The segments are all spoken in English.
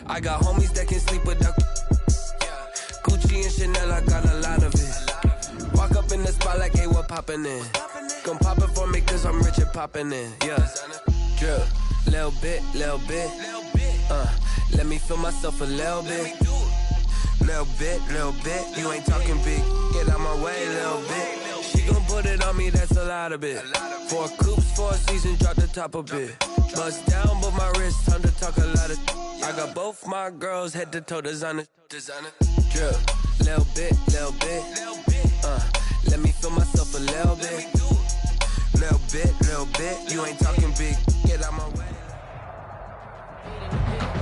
I got homies that can sleep without. Gucci and Chanel, I got a lot of it. Walk up in the spot like, hey, what poppin' in? Gon' pop it for me cause I'm rich and poppin' in. Yeah, drip, little bit. Let me feel myself a little bit. Little bit. You ain't talking big. Get out my way, little bit. She gon' put it on me, that's a lot of it. 4 coops, 4 seasons, drop the top a bit. Bust down, but my wrist, time to talk a lot of. I got both my girls head to toe designer. Drip, little bit. Let me feel myself a little bit. Little bit. You ain't talking big. Get out my way.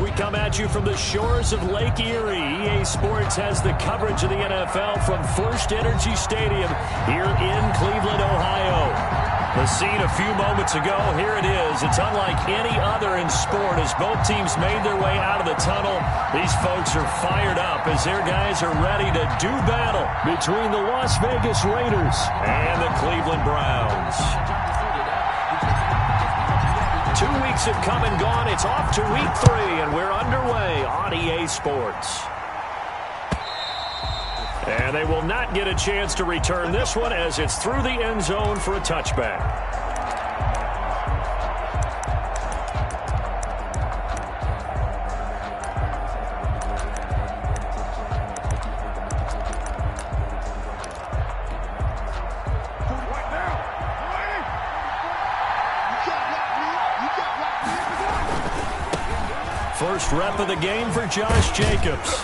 We come at you from the shores of Lake Erie. EA Sports has the coverage of the NFL from First Energy Stadium here in Cleveland, Ohio. The scene a few moments ago, here it is. It's unlike any other in sport as both teams made their way out of the tunnel. These folks are fired up as their guys are ready to do battle between the Las Vegas Raiders and the Cleveland Browns. 2 weeks have come and gone. It's off to week 3, and we're underway on EA Sports. And they will not get a chance to return this one as it's through the end zone for a touchback. First rep of the game for Josh Jacobs.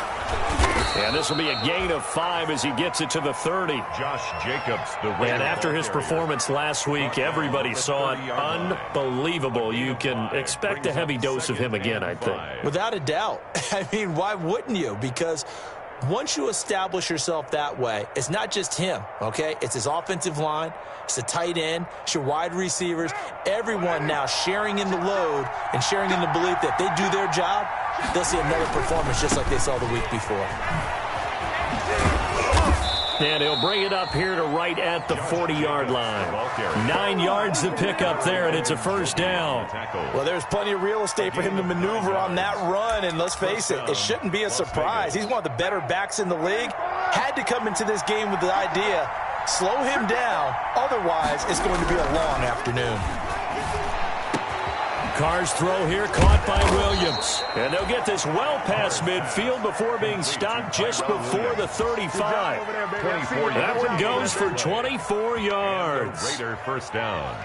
And this will be a gain of 5 as he gets it to the 30. Josh Jacobs, the and after his performance last week, everybody saw it. Unbelievable. You can expect a heavy dose of him again, I think. Without a doubt. I mean, why wouldn't you? Because once you establish yourself that way, it's not just him, okay? It's his offensive line, it's the tight end, it's your wide receivers, everyone now sharing in the load and sharing in the belief that they do their job, they'll see another performance just like they saw the week before. And he'll bring it up here to right at the 40-yard line. 9 yards to pick up there, and it's a first down. Well, there's plenty of real estate for him to maneuver on that run, and let's face it, it shouldn't be a surprise. He's one of the better backs in the league. Had to come into this game with the idea, slow him down, otherwise it's going to be a long afternoon. Carr's throw here caught by Williams. And they'll get this well past midfield before being stopped just before the 35. That one goes for 24 yards. Raider first down.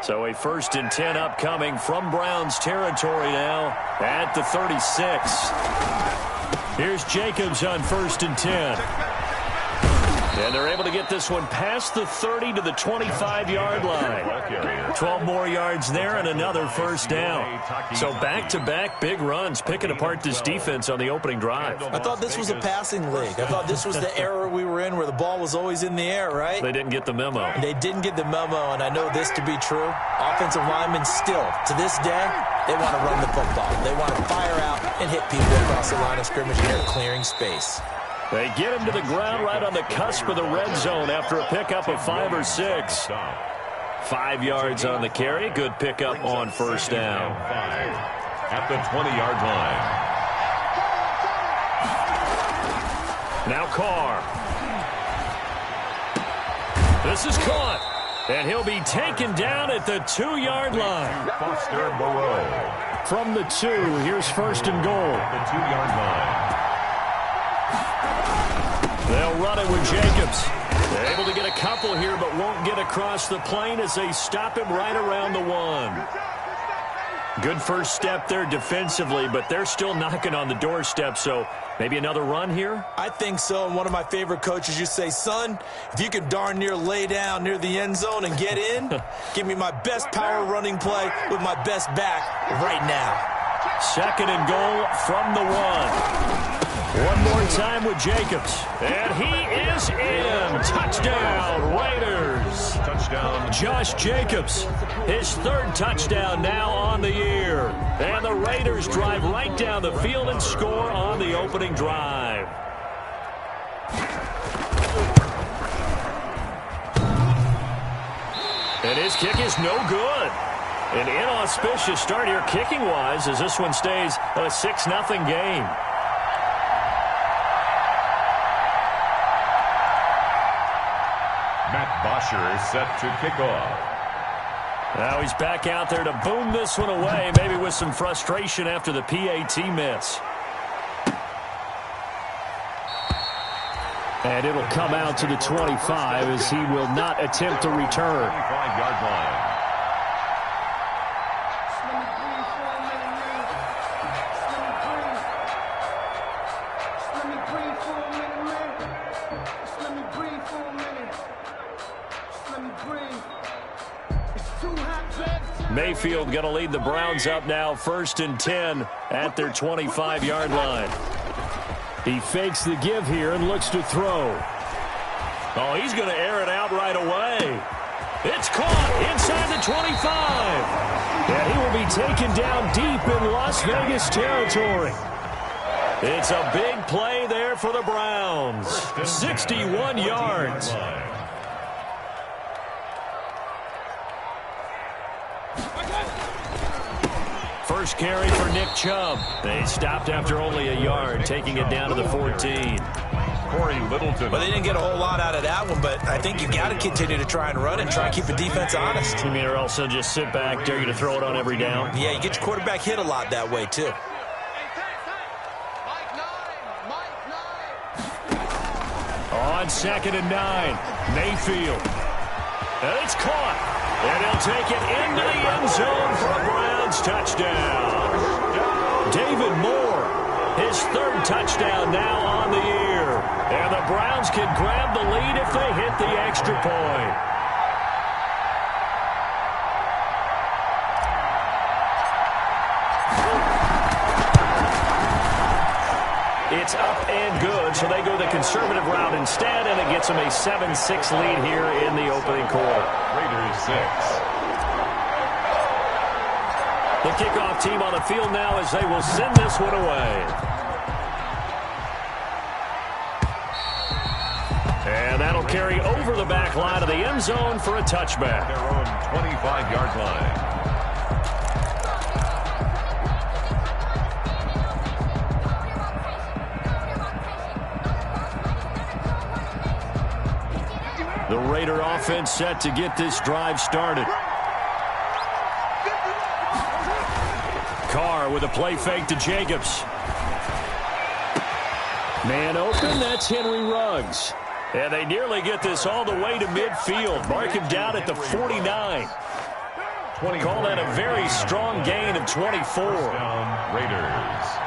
So a 1st and 10 upcoming from Browns territory now at the 36. Here's Jacobs on 1st and 10. And they're able to get this one past the 30 to the 25-yard line. 12 more yards there and another first down. So back-to-back big runs picking apart this defense on the opening drive. I thought this was a passing league. I thought this was the era we were in where the ball was always in the air, right? They didn't get the memo. They didn't get the memo, and I know this to be true. Offensive linemen still, to this day, they want to run the football. They want to fire out and hit people across the line of scrimmage, and they're clearing space. They get him to the ground right on the cusp of the red zone after a pickup of 5 or 6. 5 yards on the carry. Good pickup on first down. At the 20-yard line. Now Carr. This is caught. And he'll be taken down at the 2-yard line. Foster Moreau. From the 2, here's 1st and goal. At the 2-yard line. They'll run it with Jacobs. They're able to get a couple here, but won't get across the plane as they stop him right around the 1. Good first step there defensively, but they're still knocking on the doorstep, so maybe another run here? I think so, and one of my favorite coaches used to say, son, if you can darn near lay down near the end zone and get in, give me my best power running play with my best back right now. 2nd and goal from the 1. One more time with Jacobs. And he is in. Touchdown, Raiders. Touchdown. Josh Jacobs, his 3rd touchdown now on the year. And the Raiders drive right down the field and score on the opening drive. And his kick is no good. An inauspicious start here kicking-wise as this one stays a 6-0 game. Matt Bosher is set to kick off. Now he's back out there to boom this one away, maybe with some frustration after the PAT miss. And it'll come out to the 25 as he will not attempt to return. 25-yard line. Mayfield going to lead the Browns up now 1st and 10 at their 25-yard line. He fakes the give here and looks to throw. Oh, he's going to air it out right away. It's caught inside the 25. And he will be taken down deep in Las Vegas territory. It's a big play there for the Browns. 61 yards. First carry for Nick Chubb. They stopped after only a yard, taking it down to the 14. Corey Littleton. Well, they didn't get a whole lot out of that one, but I think you got to continue to try and run and try and keep the defense honest. You mean, or also just sit back, dare you to throw it on every down? Yeah, you get your quarterback hit a lot that way, too. On 2nd and 9, Mayfield. And it's caught. And he'll take it into the end zone for a Browns touchdown. David Moore, his 3rd touchdown now on the year. And the Browns can grab the lead if they hit the extra point. It's up and good, so they go the conservative route instead, and it gets them a 7-6 lead here in the opening quarter. Raiders 6. The kickoff team on the field now as they will send this one away. And that'll carry over the back line of the end zone for a touchback. Their own 25-yard line. The Raider offense set to get this drive started. Carr with a play fake to Jacobs. Man open, that's Henry Ruggs. And they nearly get this all the way to midfield. Mark him down at the 49. Call that a very strong gain of 24. Raiders.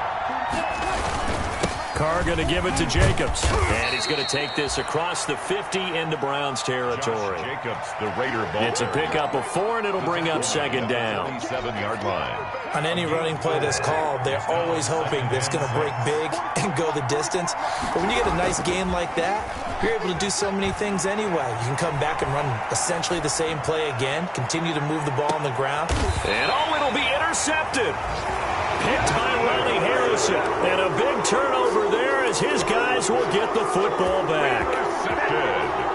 Carr going to give it to Jacobs. And he's going to take this across the 50 into Browns territory. Jacobs, the Raider ball. It's a pickup of 4, and it'll bring up 2nd down. 27-yard line. On any running play that's called, they're always hoping that it's going to break big and go the distance. But when you get a nice gain like that, you're able to do so many things anyway. You can come back and run essentially the same play again, continue to move the ball on the ground. And it'll be intercepted. Picked by Ronnie Harrison. And a big turnover there as his guys will get the football back.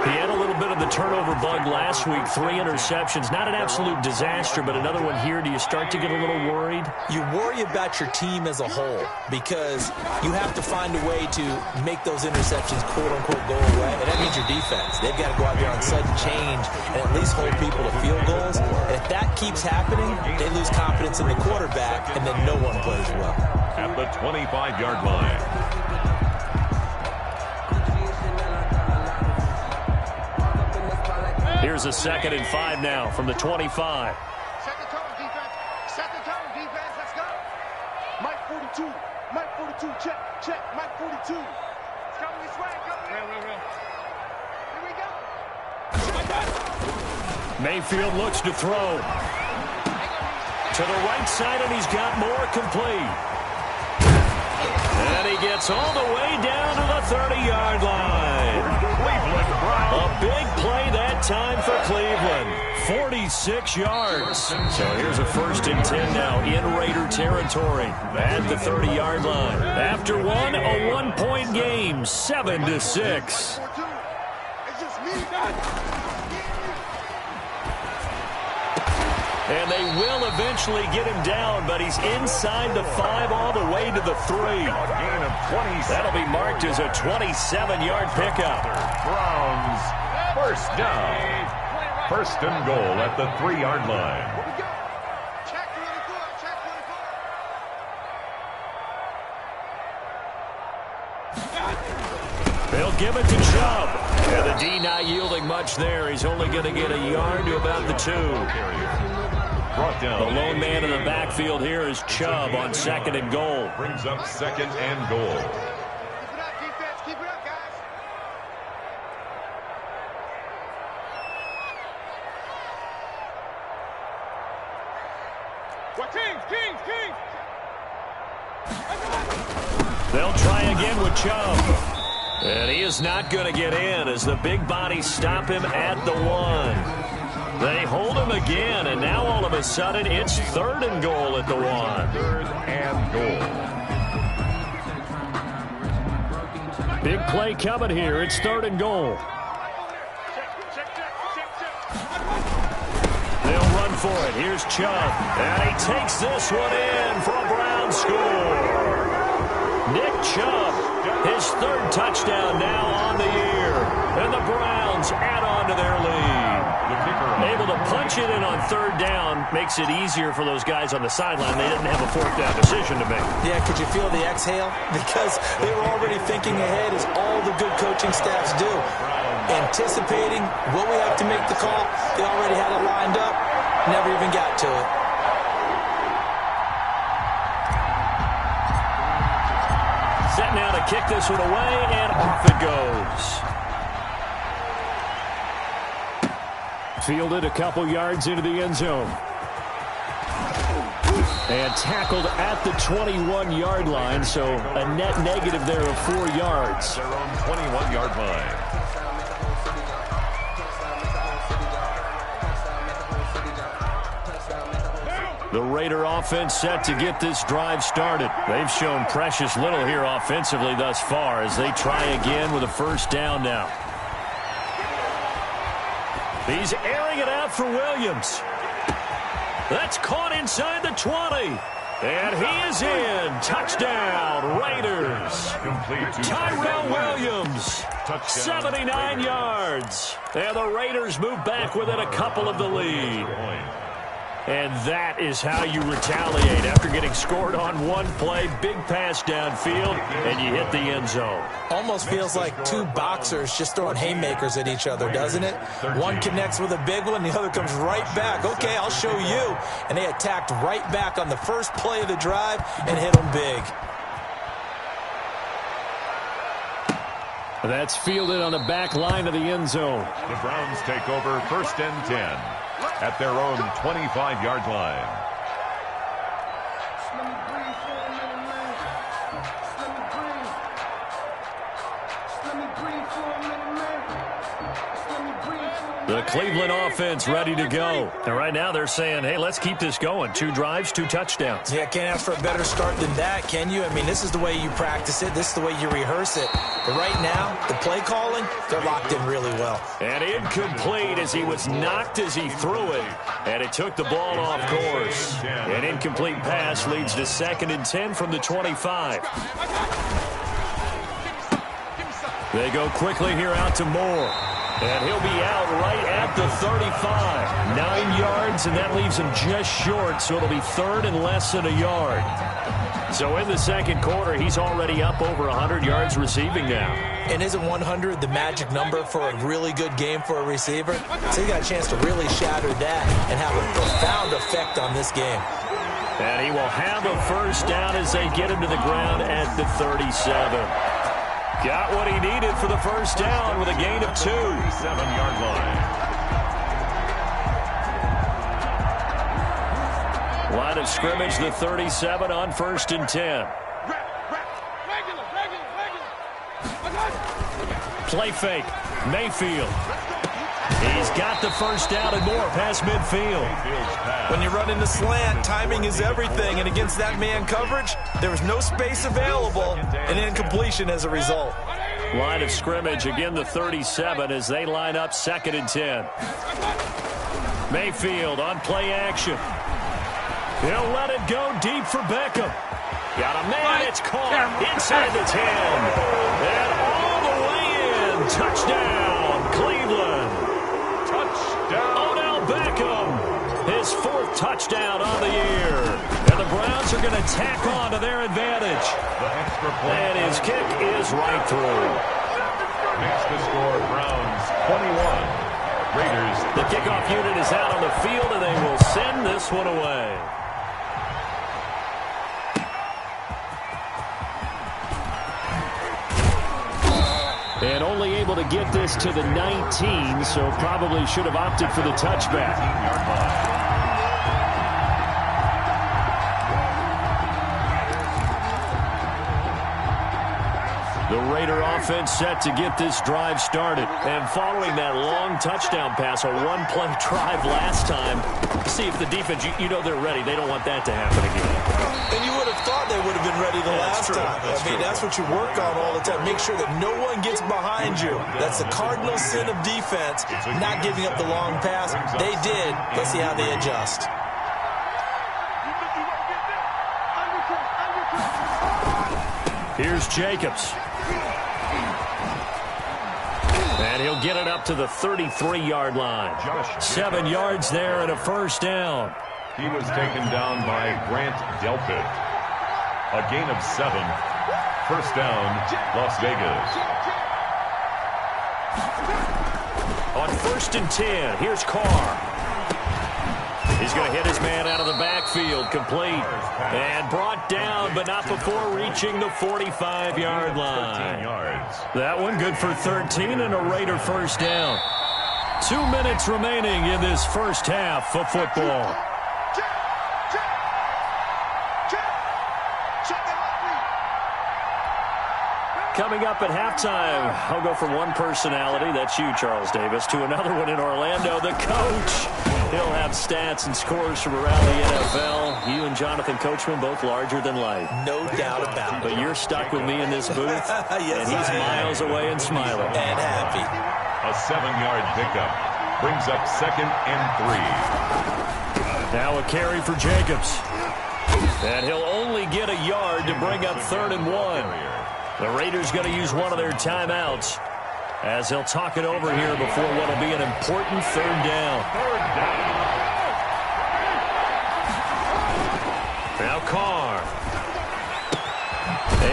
He had a little bit of the turnover bug last week. 3 interceptions. Not an absolute disaster, but another one here. Do you start to get a little worried? You worry about your team as a whole because you have to find a way to make those interceptions quote-unquote go away. And that means your defense. They've got to go out there on sudden change and at least hold people to field goals. And if that keeps happening, they lose confidence in the quarterback, and then no one plays well. At the 25-yard line. Here's a 2nd and 5 now from the 25. Set the tone, defense. Set the tone, defense. Let's go. Mike 42. Mike 42. Check. Check. Mike 42. It's coming this way. Coming real. Here we go. Mayfield looks to throw. To the right side, and he's got more complete. And he gets all the way down to the 30-yard line. Cleveland Browns. A big play that time for Cleveland. 46 yards. So here's a 1st and 10 now in Raider territory at the 30-yard line. After one, a 1-point game, 7-6. It's just me, guys. And they will eventually get him down, but he's inside the 5 all the way to the 3. Gain of 20. That'll be marked as a 27-yard pickup. Browns first down. First and goal at the 3-yard line. Check really good. Check really good. They'll give it to Chubb. And the D not yielding much there. He's only going to get a yard to about the 2. Brought down. The lone man in the backfield here is Chubb on 2nd and goal. Brings up 2nd and goal. Keep it up, defense. Keep it up, guys. What Kings? They'll try again with Chubb. And he is not going to get in as the big bodies stop him at the 1. They hold him again, and now all of a sudden it's 3rd and goal at the 1. 3rd and goal. Big play coming here. It's 3rd and goal. They'll run for it. Here's Chubb. And he takes this one in for a Brown score. Nick Chubb, his 3rd touchdown now on the year. And the Browns add on to their lead. Able to punch it in on 3rd down makes it easier for those guys on the sideline. They didn't have a 4th down decision to make. Yeah, could you feel the exhale? Because they were already thinking ahead, as all the good coaching staffs do. Anticipating, will we have to make the call? They already had it lined up. Never even got to it. Set now to kick this one away, and off it goes. Fielded a couple yards into the end zone. And tackled at the 21-yard line, so a net negative there of 4 yards. Their own 21-yard line. The Raider offense set to get this drive started. They've shown precious little here offensively thus far as they try again with a 1st down now. He's airing it out for Williams. That's caught inside the 20. And he is in. Touchdown, Raiders. Tyrell Williams, 79 yards. And the Raiders move back within a couple of the lead. And that is how you retaliate after getting scored on one play. Big pass downfield, and you hit the end zone. Almost feels like 2 boxers just throwing haymakers at each other, doesn't it? One connects with a big one, the other comes right back. Okay, I'll show you. And they attacked right back on the first play of the drive and hit them big. That's fielded on the back line of the end zone. The Browns take over 1st and 10 at their own 25-yard line. The Cleveland offense ready to go. And right now they're saying, hey, let's keep this going. 2 drives, 2 touchdowns. Yeah, can't ask for a better start than that, can you? I mean, this is the way you practice it. This is the way you rehearse it. But right now, the play calling, they're locked in really well. And incomplete as he was knocked as he threw it. And it took the ball off course. An incomplete pass leads to 2nd and 10 from the 25. They go quickly here out to Moore. And he'll be out right at the 35. 9 yards, and that leaves him just short, so it'll be 3rd and less than a yard. So in the second quarter, he's already up over 100 yards receiving now. And isn't 100 the magic number for a really good game for a receiver? So he got a chance to really shatter that and have a profound effect on this game. And he will have a 1st down as they get him to the ground at the 37. Got what he needed for the 1st down with a gain of 2. 7-yard line. Line of scrimmage, the 37 on 1st and 10. Play fake. Mayfield. He's got the 1st down and more past midfield. When you run into slant, timing is everything. And against that man coverage, there was no space available and incompletion as a result. Line of scrimmage, again the 37 as they line up 2nd and 10. Mayfield on play action. He'll let it go deep for Beckham. Got a man, it's caught inside the 10. And all the way in. Touchdown, Cleveland. Touchdown. Odell Beckham, his 4th touchdown on the year. And the Browns are going to tack on to their advantage. The extra point. And his kick is right through. Makes the score Browns 21. Raiders. The kickoff unit is out on the field, and they will send this one away. And only able to get this to the 19, so probably should have opted for the touchback. The Raider offense set to get this drive started. And following that long touchdown pass, a one-play drive last time, see if the defense, you know they're ready. They don't want that to happen again. And you would have thought they would have been ready the last time. That's what you work on all the time. Make sure that no one gets behind you. That's the cardinal sin of defense, not giving up the long pass. They did. Let's see how they adjust. Here's Jacobs. And he'll get it up to the 33-yard line. 7 yards there and a first down. He was taken down by Grant Delpit. A gain of 7. First down, Las Vegas. On 1st and 10, here's Carr. He's going to hit his man out of the backfield, complete. And brought down, but not before reaching the 45-yard line. 13 yards. That one good for 13 and a Raider first down. 2 minutes remaining in this first half of football. Coming up at halftime, I'll go from one personality, that's you, Charles Davis, to another one in Orlando, the coach. He'll have stats and scores from around the NFL. You and Jonathan Coachman, both larger than life. No doubt about it. But you're stuck with me in this booth, yes, and he's miles away and smiling. And happy. A 7-yard pickup brings up 2nd and 3. Now a carry for Jacobs. And he'll only get a yard to bring up 3rd and 1. The Raiders going to use one of their timeouts as they'll talk it over here before what will be an important 3rd down. Now Carr.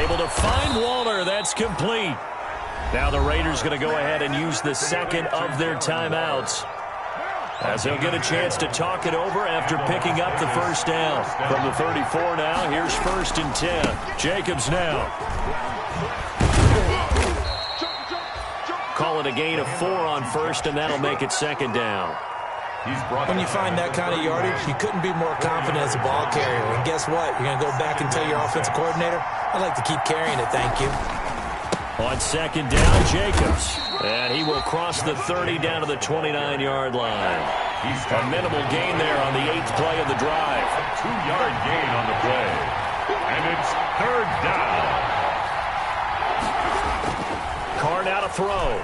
Able to find Waller. That's complete. Now the Raiders going to go ahead and use the 2nd of their timeouts as they'll get a chance to talk it over after picking up the first down. From the 34 now, here's 1st and 10. Jacobs now. Call it a gain of 4 on 1st, and that'll make it 2nd down. When you find that kind of yardage, you couldn't be more confident as a ball carrier. And guess what? You're going to go back and tell your offensive coordinator, I'd like to keep carrying it, thank you. On 2nd down, Jacobs. And he will cross the 30 down to the 29-yard line. A minimal gain there on the 8th play of the drive. 2-yard gain on the play. And it's 3rd down. Carr now to throw.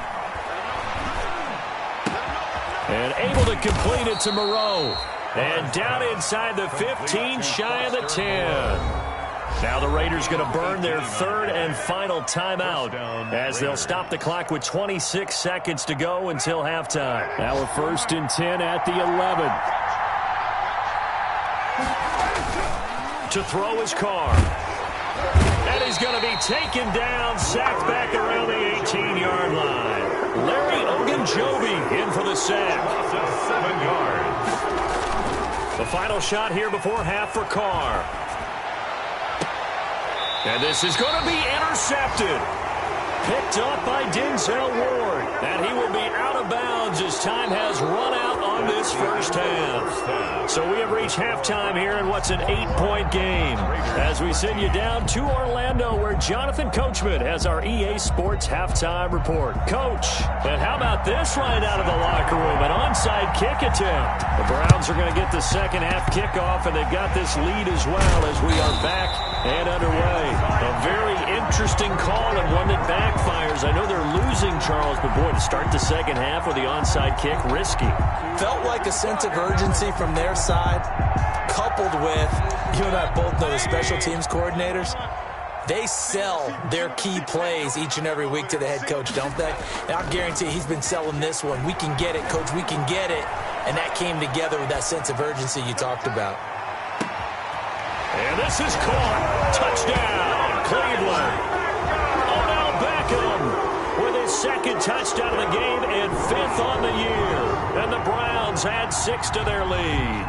And able to complete it to Moreau. And down inside the 15, shy of the 10. Now the Raiders going to burn their 3rd and final timeout as they'll stop the clock with 26 seconds to go until halftime. Now a 1st and 10 at the 11. To throw is Carr. And he's going to be taken down, sacked back around the 18-yard line. Larry Ogunjobi in for the sack. 7 yards. The final shot here before half for Carr. And this is going to be intercepted. Picked up by Denzel Ward. And he will be out of bounds as time has run out on this first half. So we have reached halftime here in what's an 8-point game. As we send you down to Orlando where Jonathan Coachman has our EA Sports halftime report. Coach, and how about this right out of the locker room? An onside kick attempt. The Browns are going to get the second half kickoff, and they've got this lead as well as we are back and underway. A very interesting call and one that backfires. I know they're losing, Charles, but boy, to start the second half with the onside kick, risky. felt like a sense of urgency from their side, coupled with, you and I both know the special teams coordinators, they sell their key plays each and every week to the head coach, don't they? And I guarantee he's been selling this one. We can get it, coach, we can get it. And that came together with that sense of urgency you talked about. And this is caught. Touchdown, Cleveland. Odell Beckham with his second touchdown of the game and 5th on the year. And the Browns add 6 to their lead.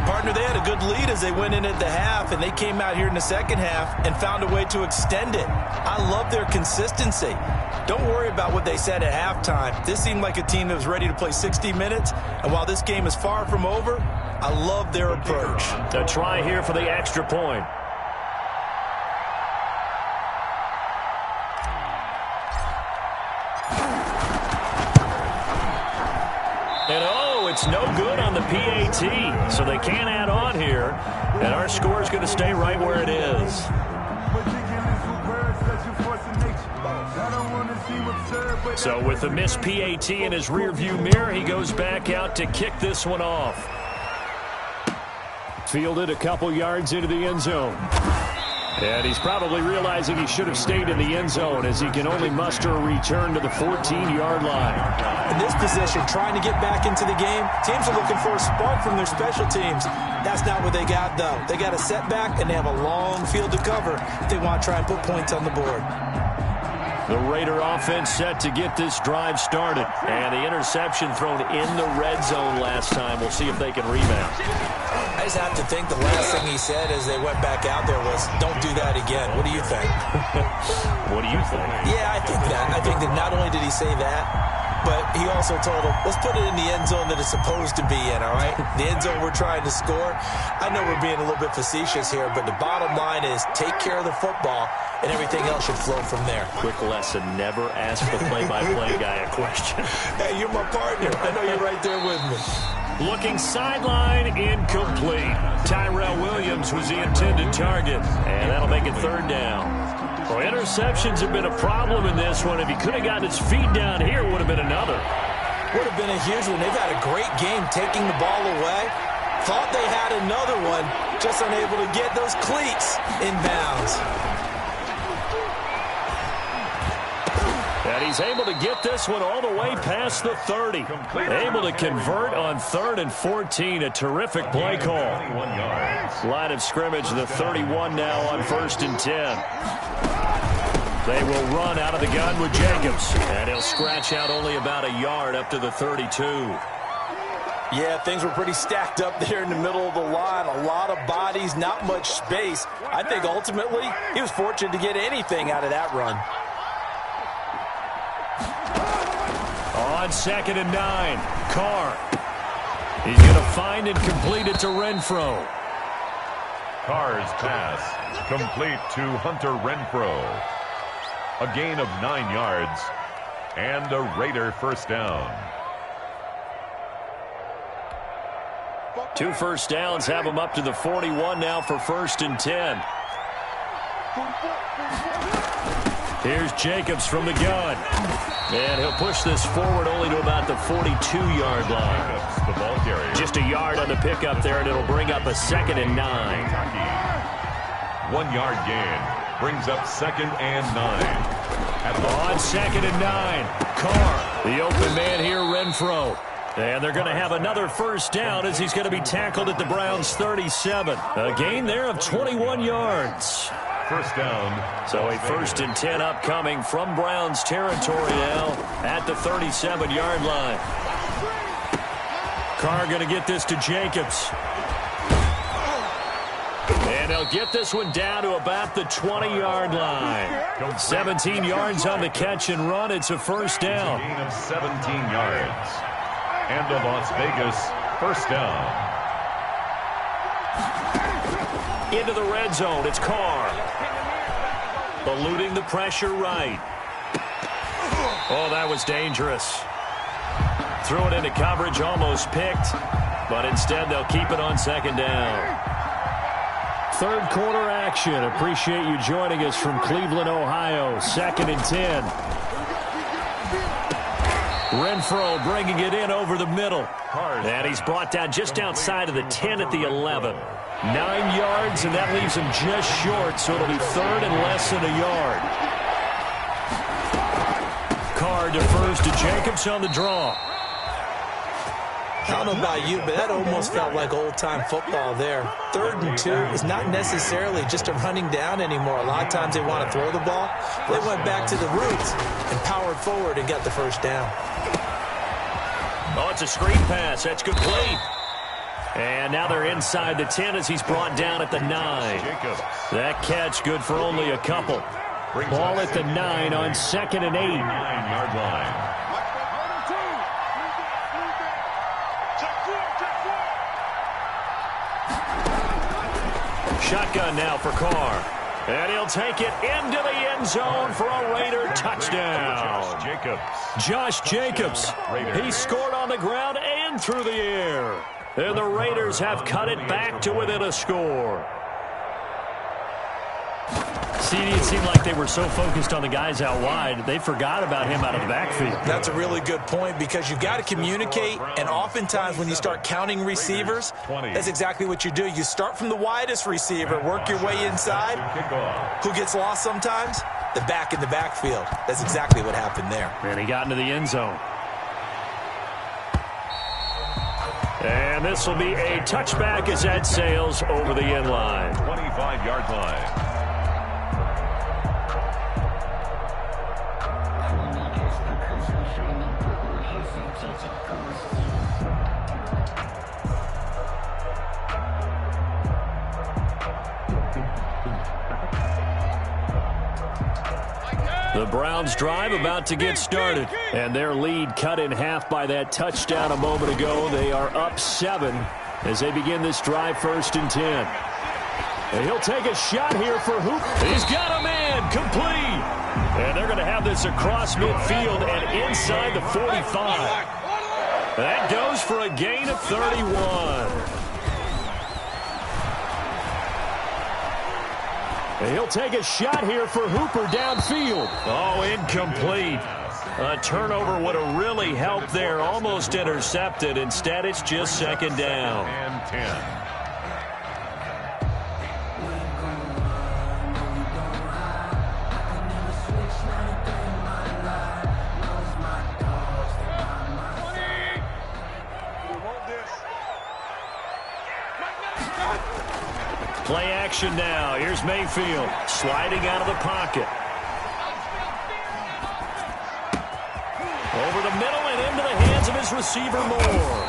Partner, they had a good lead as they went in at the half, and they came out here in the second half and found a way to extend it. I love their consistency. Don't worry about what they said at halftime. This seemed like a team that was ready to play 60 minutes, and while this game is far from over, I love their approach. A try here for the extra point. And it's no good on the PAT, so they can't add on here, and our score is going to stay right where it is. So with the missed PAT in his rearview mirror, he goes back out to kick this one off. Fielded a couple yards into the end zone. And he's probably realizing he should have stayed in the end zone as he can only muster a return to the 14-yard line. In this position, trying to get back into the game, teams are looking for a spark from their special teams. That's not what they got, though. They got a setback, and they have a long field to cover if they want to try and put points on the board. The Raider offense set to get this drive started. And the interception thrown in the red zone last time. We'll see if they can rebound. I just have to think the last thing he said as they went back out there was, don't do that again. What do you think? What do you think? Yeah, I think that. I think that not only did he say that, but he also told him, let's put it in the end zone that it's supposed to be in, all right? The end zone we're trying to score. I know we're being a little bit facetious here, but the bottom line is take care of the football, and everything else should flow from there. Quick lesson, never ask the play-by-play guy a question. Hey, you're my partner. I know you're right there with me. Looking sideline, incomplete. Tyrell Williams was the intended target, and that'll make it 3rd down. Well, interceptions have been a problem in this one. If he could have gotten his feet down here, it would have been another. Would have been a huge one. They've had a great game taking the ball away. Thought they had another one, just unable to get those cleats in bounds. And he's able to get this one all the way past the 30. Able to convert on 3rd and 14. A terrific play call. Line of scrimmage, the 31 now on 1st and 10. They will run out of the gun with Jacobs. And he'll scratch out only about a yard up to the 32. Yeah, things were pretty stacked up there in the middle of the line. A lot of bodies, not much space. I think ultimately he was fortunate to get anything out of that run. On 2nd and 9, Carr. He's going to find and complete it to Renfro. Carr's pass complete to Hunter Renfro. A gain of 9 yards and a Raider 1st down. 2 first downs have him up to the 41 now for 1st and 10. Here's Jacobs from the gun. And he'll push this forward only to about the 42-yard line. The ball carrier. Just a yard on the pickup there, and it'll bring up a 2nd and 9. 1 yard gain brings up 2nd and 9. On 2nd and 9, Carr, the open man here, Renfro. And they're going to have another 1st down as he's going to be tackled at the Browns' 37. A gain there of 21 yards. 1st down. So a 1st and 10 upcoming from Browns territory now at the 37-yard line. Carr going to get this to Jacobs. And they'll get this one down to about the 20-yard line. 17 yards on the catch and run. It's a 1st down. Gain of 17 yards. And the Las Vegas 1st down. Into the red zone. It's Carr. Eluding the pressure right. Oh, that was dangerous. Threw it into coverage, almost picked. But instead, they'll keep it on 2nd down. 3rd quarter action. Appreciate you joining us from Cleveland, Ohio. 2nd and 10. Renfro bringing it in over the middle. And he's brought down just outside of the 10 at the 11. 9 yards, and that leaves him just short, so it'll be third and less than a yard. Carr defers to Jacobs on the draw. I don't know about you, but that almost felt like old-time football there. 3rd and 2 is not necessarily just a running down anymore. A lot of times they want to throw the ball. They went back to the roots and powered forward and got the first down. Oh, it's a screen pass. That's complete. And now they're inside the 10 as he's brought down at the 9. That catch good for only a couple. Ball at the 9 on 2nd and 8. 9-yard line. Shotgun now for Carr. And he'll take it into the end zone for a Raider touchdown. Josh Jacobs. He scored on the ground and through the air. And the Raiders have cut it back to within a score. See, it seemed like they were so focused on the guys out wide, they forgot about him out of the backfield. That's a really good point because you've got to communicate, and oftentimes when you start counting receivers, that's exactly what you do. You start from the widest receiver, work your way inside. Who gets lost sometimes? The back in the backfield. That's exactly what happened there. And he got into the end zone. And this will be a touchback as that sails over the end line. 25-yard line. The Browns drive about to get started, and their lead cut in half by that touchdown a moment ago. They are up 7 as they begin this drive, 1st and 10. And he'll take a shot here for Hoop. He's got a man complete. And they're going to have this across midfield and inside the 45. That goes for a gain of 31. He'll take a shot here for Hooper downfield. Oh, incomplete. A turnover would have really helped there. Almost intercepted. Instead, it's just 2nd down. And 10. Play action now. Here's Mayfield sliding out of the pocket. Over the middle and into the hands of his receiver Moore.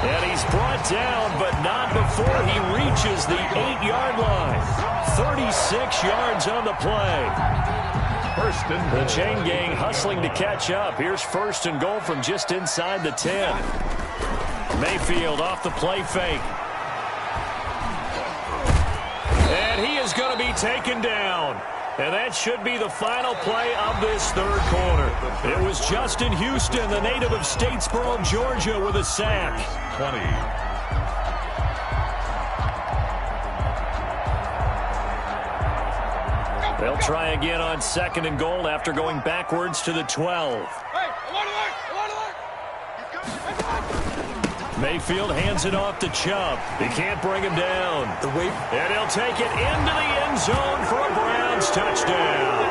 And he's brought down, but not before he reaches the 8-yard line. 36 yards on the play. First and goal. The chain gang hustling to catch up. Here's 1st and goal from just inside the 10. Mayfield off the play fake. And he is going to be taken down. And that should be the final play of this 3rd quarter. It was Justin Houston, the native of Statesboro, Georgia, with a sack. 20. They'll try again on 2nd and goal after going backwards to the 12. Mayfield hands it off to Chubb. He can't bring him down. And he'll take it into the end zone for a Browns touchdown.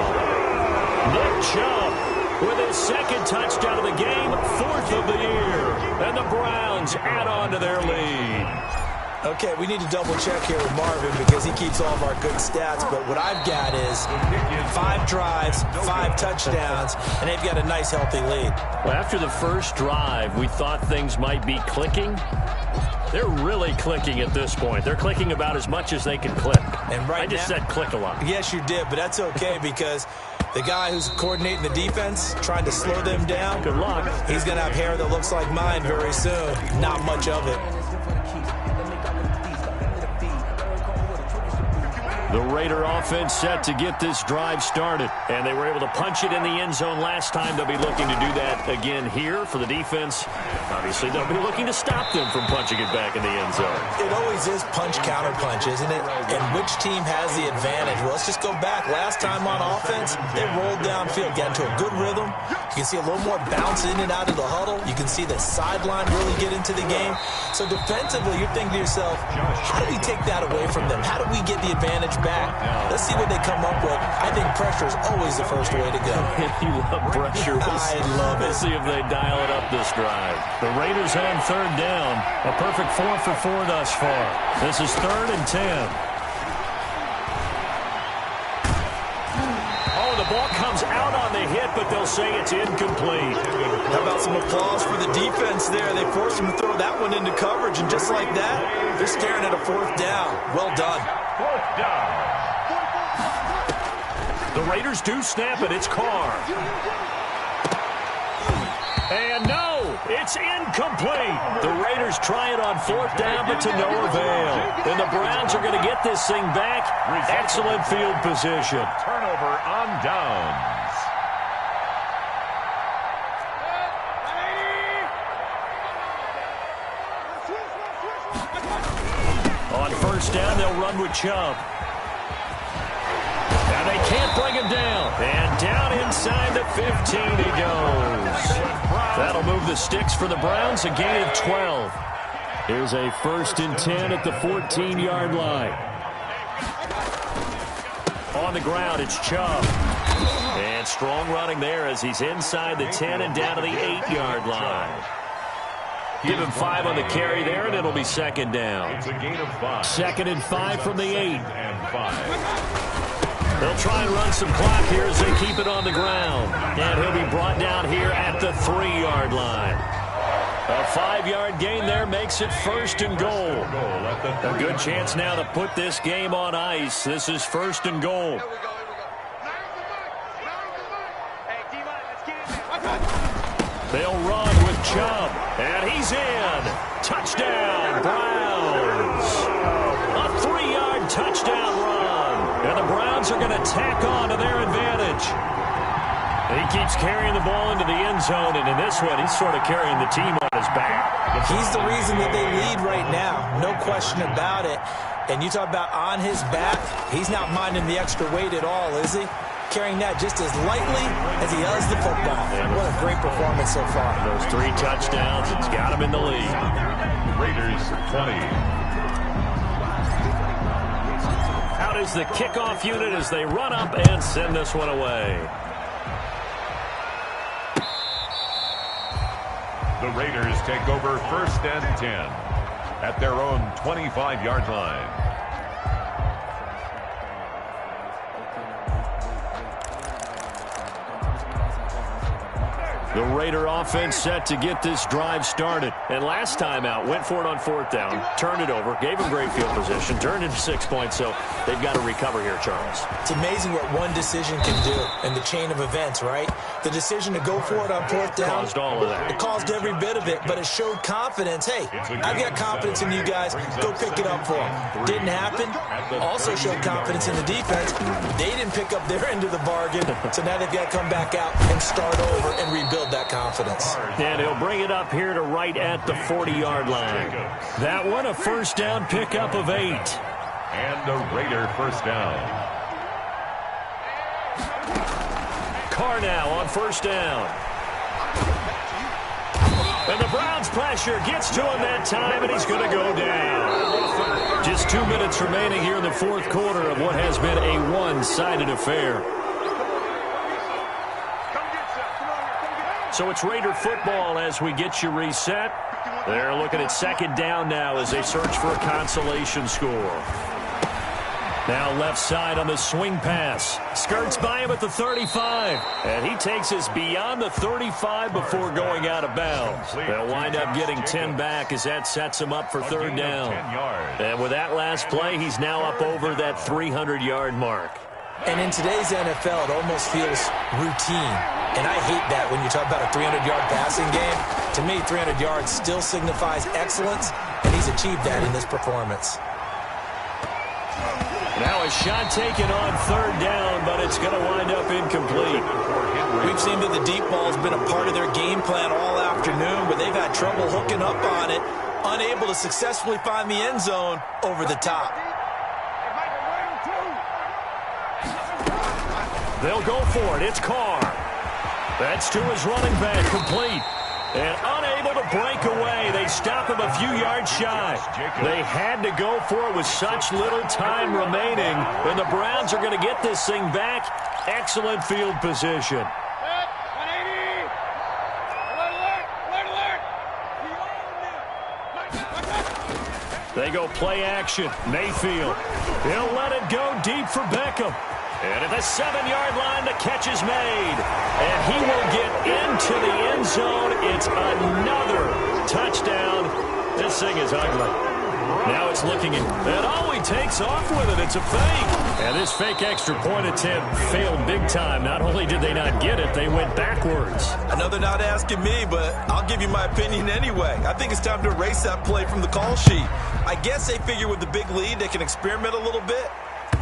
Nick Chubb with his 2nd touchdown of the game, 4th of the year. And the Browns add on to their lead. Okay, we need to double-check here with Marvin because he keeps all of our good stats. But what I've got is 5 drives, 5 touchdowns, and they've got a nice, healthy lead. Well, after the first drive, we thought things might be clicking. They're really clicking at this point. They're clicking about as much as they can click. And right I just said click a lot. Yes, you did, but that's okay because the guy who's coordinating the defense, trying to slow them down, good luck. He's going to have hair that looks like mine very soon. Not much of it. The Raider offense set to get this drive started, and they were able to punch it in the end zone last time. They'll be looking to do that again here for the defense. Obviously, they'll be looking to stop them from punching it back in the end zone. It always is punch-counter-punch, isn't it? And which team has the advantage? Well, let's just go back. Last time on offense, they rolled downfield, got into a good rhythm. You can see a little more bounce in and out of the huddle. You can can see the sideline really get into the game. So defensively, you're thinking to yourself, how do we take that away from them? How do we get the advantage back? Let's see what they come up with. I think pressure is always the first way to go. You love pressure. I love it. We'll see if they dial it up this drive. The Raiders on third down. A perfect 4 for 4 thus far. This is 3rd and 10. The ball comes out on the hit, but they'll say it's incomplete. How about some applause for the defense there? They forced him to throw that one into coverage, and just like that, they're staring at a 4th down. Well done. 4th down. The Raiders do snap it. It's Carr. And no, it's incomplete. The Raiders try it on 4th down, but to no avail. And the Browns are going to get this thing back. Excellent field position. Turnover on downs. On 1st down, they'll run with Chubb. Now they can't bring him down. And down inside the 15 he goes. That'll move the sticks for the Browns, a gain of 12. Here's a 1st and 10 at the 14-yard line. On the ground, it's Chubb. And strong running there as he's inside the 10 and down to the 8-yard line. Give him 5 on the carry there, and it'll be 2nd down. It's a gain of 5. 2nd and 5 from the 8. And 5. They'll try and run some clock here as they keep it on the ground. And he'll be brought down here at the 3-yard line. A 5-yard gain there makes it 1st and goal. A good chance now to put this game on ice. This is 1st and goal. They'll run with Chubb. And he's in. Touchdown, Browns. A 3-yard touchdown run. And the Browns are going to tack on to their advantage. He keeps carrying the ball into the end zone, and in this one, he's sort of carrying the team on his back. He's the reason that they lead right now. No question about it. And you talk about on his back, he's not minding the extra weight at all, is he? Carrying that just as lightly as he does the football. What a great performance so far. Those 3 touchdowns, it's got him in the lead. Raiders 20. Out is the kickoff unit as they run up and send this one away. The Raiders take over 1st and 10 at their own 25-yard line. The Raider offense set to get this drive started. And last time out, went for it on 4th down, turned it over, gave him great field position, turned into 6 points, so they've got to recover here, Charles. It's amazing what one decision can do in the chain of events, right? The decision to go for it on 4th down. Caused all of that. It caused every bit of it, but it showed confidence. Hey, I've got confidence in you guys. Go pick it up for them. Didn't happen. Also showed confidence in the defense. They didn't pick up their end of the bargain, so now they've got to come back out and start over and rebuild that confidence. And he'll bring it up here to right at the 40-yard line. That one, a 1st down pickup of 8. And a Raider 1st down. Carr now on 1st down. And the Browns pressure gets to him that time, and he's going to go down. Just 2 minutes remaining here in the 4th quarter of what has been a one-sided affair. So it's Raider football as we get you reset. They're looking at 2nd down now as they search for a consolation score. Now left side on the swing pass. Skirts by him at the 35. And he takes us beyond the 35 before going out of bounds. They'll wind up getting 10 back as that sets him up for 3rd down. And with that last play, he's now up over that 300-yard mark. And in today's NFL, it almost feels routine. And I hate that when you talk about a 300-yard passing game. To me, 300 yards still signifies excellence, and he's achieved that in this performance. Now a shot taken on 3rd down, but it's going to wind up incomplete. We've seen that the deep ball has been a part of their game plan all afternoon, but they've had trouble hooking up on it, unable to successfully find the end zone over the top. They'll go for it. It's Carr. That's to his running back, complete. And unable break away. They stop him a few yards shy. They had to go for it with such little time remaining, and the Browns are going to get this thing back. Excellent field position. They go play action. Mayfield. He'll let it go deep for Beckham. And at the 7-yard line, the catch is made. And he will get into the end zone. It's another touchdown. This thing is ugly. Now it's looking at it. Oh, he takes off with it. It's a fake. And this fake extra point attempt failed big time. Not only did they not get it, they went backwards. I know they're not asking me, but I'll give you my opinion anyway. I think it's time to erase that play from the call sheet. I guess they figure with the big lead, they can experiment a little bit.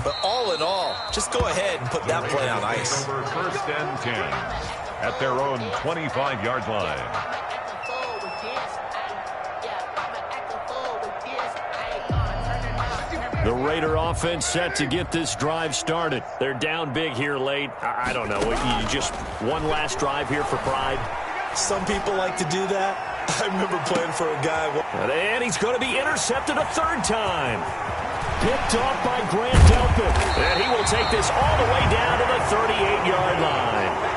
But all in all, just go ahead and put that play on ice. First and 10 at their own 25-yard line. The Raider offense set to get this drive started. They're down big here late. I don't know. You just one last drive here for pride? Some people like to do that. I remember playing for a guy. And he's going to be intercepted a third time. Picked off by Grant Delpit. And he will take this all the way down to the 38-yard line.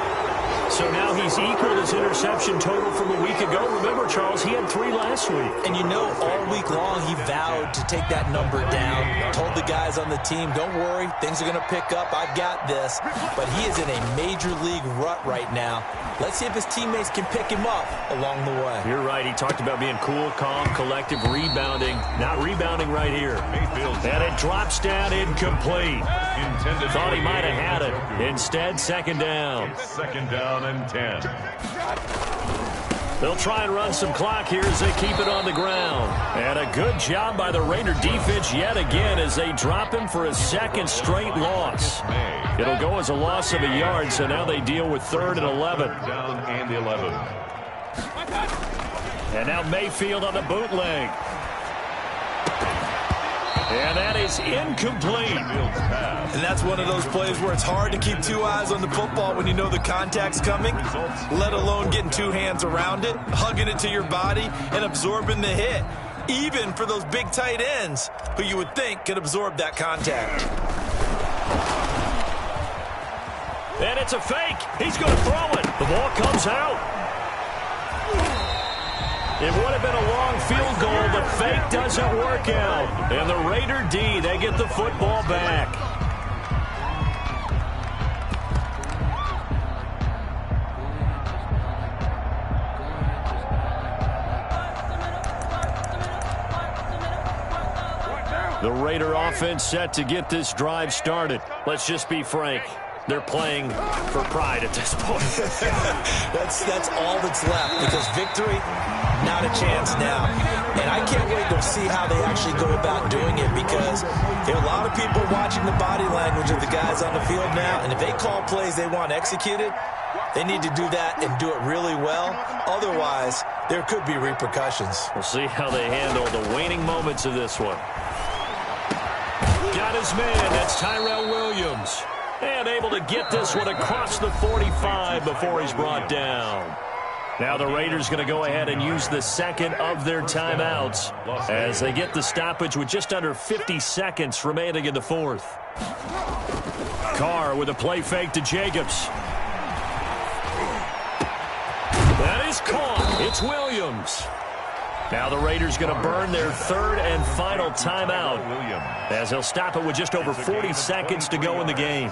So now he's equaled his interception total from a week ago. Remember, Charles, he had 3 last week. And you know, all week long he vowed to take that number down. Told the guys on the team, don't worry, things are going to pick up. I've got this. But he is in a major league rut right now. Let's see if his teammates can pick him up along the way. You're right. He talked about being cool, calm, collective, rebounding. Not rebounding right here. And it drops down incomplete. Thought he might have had it. Instead, second down. Second down and 10. They'll try and run some clock here as they keep it on the ground. And a good job by the Raider defense yet again as they drop him for a second straight loss. It'll go as a loss of a yard, so now they deal with 3rd and 11. Down and 11. And now Mayfield on the bootleg. And that is incomplete. And that's one of those plays where it's hard to keep 2 eyes on the football when you know the contact's coming, let alone getting 2 hands around it, hugging it to your body, and absorbing the hit. Even for those big tight ends who you would think could absorb that contact. And it's a fake. He's going to throw it. The ball comes out. It would have been a long field goal, but fake doesn't work out. And the Raider D, they get the football back. The Raider offense set to get this drive started. Let's just be frank. They're playing for pride at this point. That's all that's left, because victory, not a chance now. And I can't wait to see how they actually go about doing it, because there are a lot of people watching the body language of the guys on the field now, and if they call plays they want executed, they need to do that and do it really well. Otherwise, there could be repercussions. We'll see how they handle the waning moments of this one. Got his man. That's Tyrell Williams. And able to get this one across the 45 before he's brought down. Now the Raiders going to go ahead and use the second of their timeouts as they get the stoppage with just under 50 seconds remaining in the 4th. Carr with a play fake to Jacobs. That is caught. It's Williams. Now the Raiders going to burn their 3rd and final timeout as they'll stop it with just over 40 seconds to go in the game.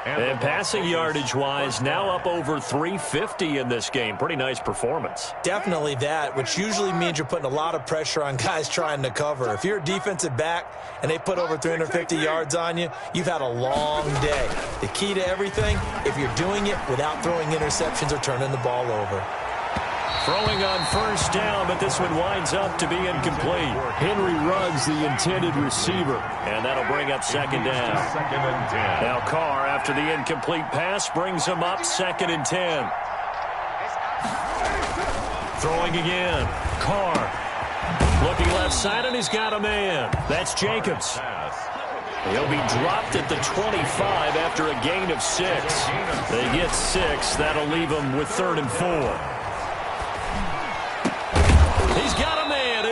And passing yardage-wise, now up over 350 in this game. Pretty nice performance. Definitely that, which usually means you're putting a lot of pressure on guys trying to cover. If you're a defensive back and they put over 350 yards on you, you've had a long day. The key to everything, if you're doing it without throwing interceptions or turning the ball over. Throwing on first down, but this one winds up to be incomplete. Henry Ruggs, the intended receiver, and that'll bring up second down. Second and 10. Now Carr, after the incomplete pass, brings him up 2nd and 10. Throwing again. Carr. Looking left side, and he's got a man. That's Jacobs. He'll be dropped at the 25 after a gain of 6. They get 6. That'll leave them with 3rd and 4.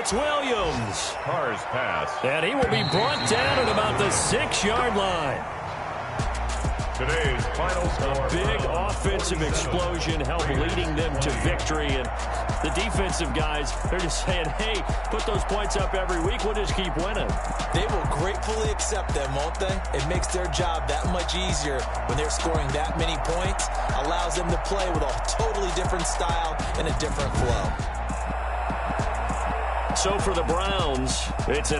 It's Williams. Carr's pass. And he will be brought down at about the 6-yard line. Today's final score. A big offensive explosion helped leading them to victory. And the defensive guys, they're just saying, hey, put those points up every week. We'll just keep winning. They will gratefully accept them, won't they? It makes their job that much easier when they're scoring that many points. Allows them to play with a totally different style and a different flow. So for the Browns, it's an